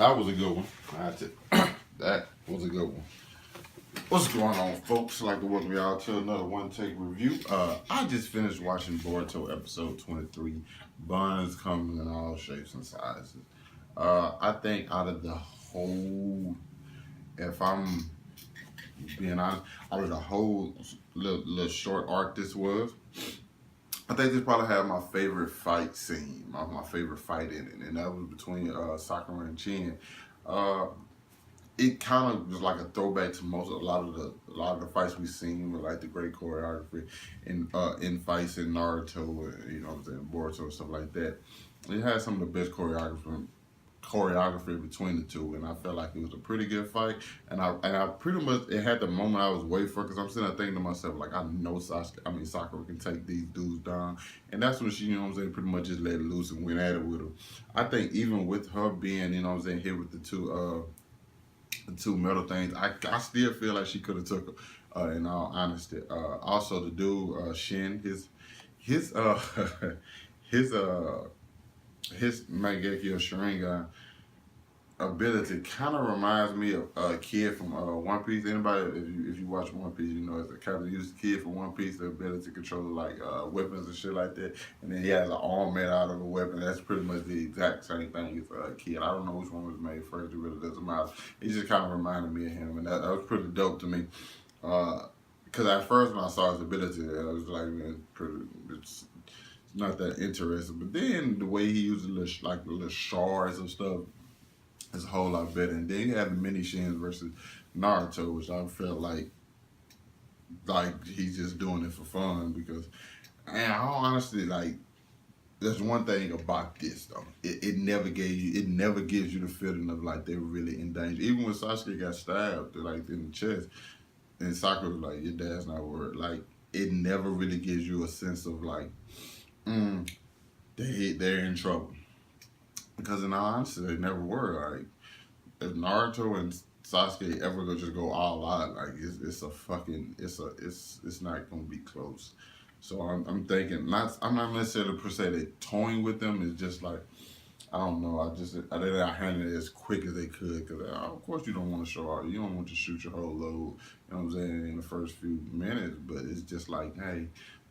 That was a good one. That's it. That was a good one. What's going on, folks? I'd like to welcome y'all to another One Take review. I just finished watching Boruto episode 23. Buns coming in all shapes and sizes. I think out of the whole, if I'm being honest, out of the whole little short arc this was, I think this probably had my favorite fight scene, my favorite fight in it, and that was between Sakura and Chin. It kind of was like a throwback to a lot of the fights we've seen with like the great choreography in fights in Naruto, and, you know what I'm saying, Boruto and stuff like that. It had some of the best choreography between the two, and I felt like it was a pretty good fight. And I pretty much, it had the moment I was waiting for, because I'm sitting there thinking to myself, like, I know Sakura can take these dudes down, and that's when she, you know what I'm saying, pretty much just let it loose and went at it with them. I think even with her being, you know what I'm saying, hit with the two metal things, I still feel like she could have took her, in all honesty. Also the dude, Shin, his his Mangekyo Sharingan ability kind of reminds me of a kid from One Piece. Anybody, if you watch One Piece, you know it's a kind of used kid from One Piece, the ability to control like weapons and shit like that. And then he has an arm made out of a weapon. That's pretty much the exact same thing as a kid. I don't know which one was made first. It really doesn't matter. It just kind of reminded me of him, and that was pretty dope to me. Because at first when I saw his ability, I was like, man, it's not that interesting. But then the way he used the little shards of stuff, it's a whole lot better. And then you have the mini Shins versus Naruto, which I felt like he's just doing it for fun, because, and I honestly, like, there's one thing about this though. It never gives you the feeling of like they're really in danger. Even when Sasuke got stabbed like in the chest, and Sakura was like, your dad's not worried. Like, it never really gives you a sense of like, they're in trouble. Because in all honesty, they never were. Like, if Naruto and Sasuke ever go all out, like it's not gonna be close. So I'm thinking, I'm not necessarily per se they toying with them. It's just like, I don't know. I think I handled it as quick as they could, because of course you don't want to show out. You don't want to shoot your whole load. You know what I'm saying, in the first few minutes. But it's just like, hey,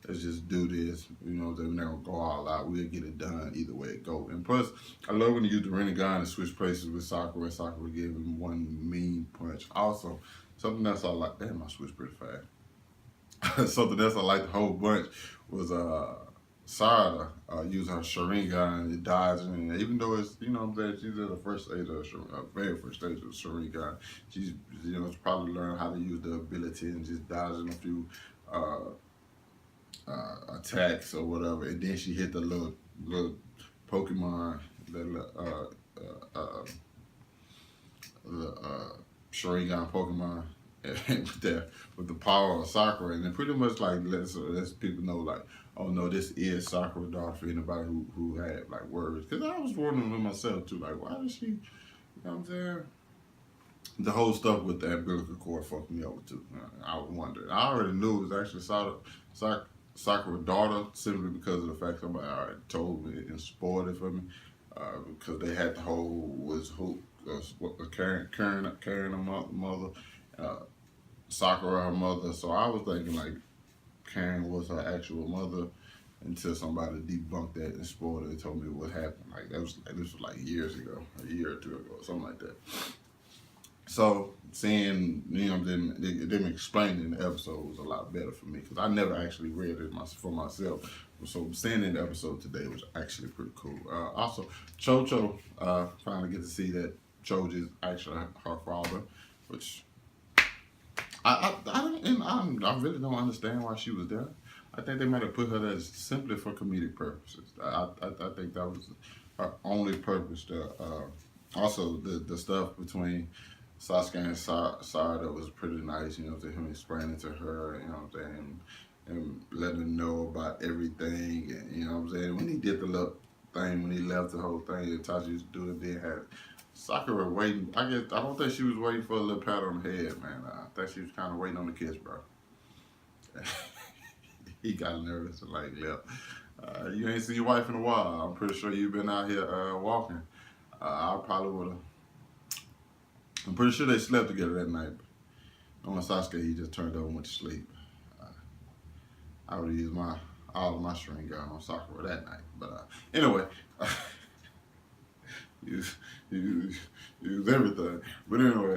let's just do this. You know, they're not gonna go all out. We'll get it done either way it go. And plus, I love when you use the Rinnegan and switch places with Sakura, and Sakura gave him one mean punch. Also, something else I like. Damn, I switched pretty fast. Something else I liked a whole bunch was Sarada using her Sharingan and dodging. And even though it's, you know what I'm saying, she's at the first stage of very first stage of Sharingan, she's, you know, probably learned how to use the ability and just dodging a few attacks or whatever, and then she hit the little Pokemon, the Sharingan Pokemon, with the power of Sakura, and then pretty much like lets people know, like, oh no, this is Sakura daughter, for anybody who had like words. Because I was wondering with myself too, like, why does she, you know what I'm saying? The whole stuff with the umbilical cord fucked me over too. I was wondering. I already knew it was actually Sakura's daughter, simply because of the fact somebody already told me and spoiled it for me. Because they had the whole carrying her mother, Sakura her mother. So I was thinking like Karen was her actual mother, until somebody debunked that and spoiled it and told me what happened. Like, this was like years ago, a year or two ago, something like that. So seeing, you know, them explaining in the episode was a lot better for me, because I never actually read it for myself. So seeing it in the episode today was actually pretty cool. Also, Chocho, finally get to see that Choji is actually her father, which I really don't understand why she was there. I think they might have put her there simply for comedic purposes. I think that was her only purpose there. Also, the stuff between Sasuke and Sarada was pretty nice, you know, to him explaining to her, you know what I'm saying, and letting her know about everything, and, you know what I'm saying, when he did the little thing, when he left the whole thing, and Tachi used to do it, then had Sakura waiting. I don't think she was waiting for a little pat on the head, man. I think she was kind of waiting on the kiss, bro. He got nervous and like left. You ain't seen your wife in a while. I'm pretty sure you've been out here walking. I probably would have I'm pretty sure they slept together that night. On Sasuke, he just turned over and went to sleep. I would have used all of my string gun on Sakura that night. But anyway, use, use everything. But anyway,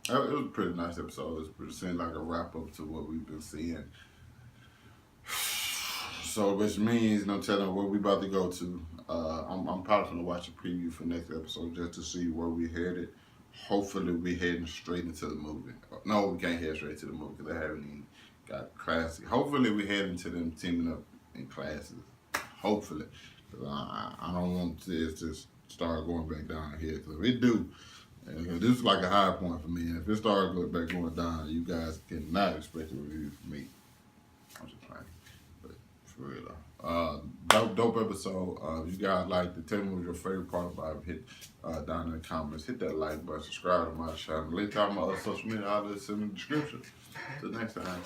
it was a pretty nice episode. It seemed like a wrap up to what we've been seeing. So, which means no telling where we about to go to. I'm probably gonna watch a preview for next episode just to see where we headed. Hopefully, we heading straight into the movie. No, we can't head straight to the movie because they haven't even got classic. Hopefully, we heading to them teaming up in classes. Hopefully, because I don't want this to start going back down here. Because if it do, this is like a high point for me. And if it starts going down, you guys cannot expect a review from me. I'm just playing. But for real though. Dope episode. If you guys liked it, tell me what your favorite part about it. Hit down in the comments. Hit that like button. Subscribe to my channel. Link to all my other social media outlets in the description. Till next time.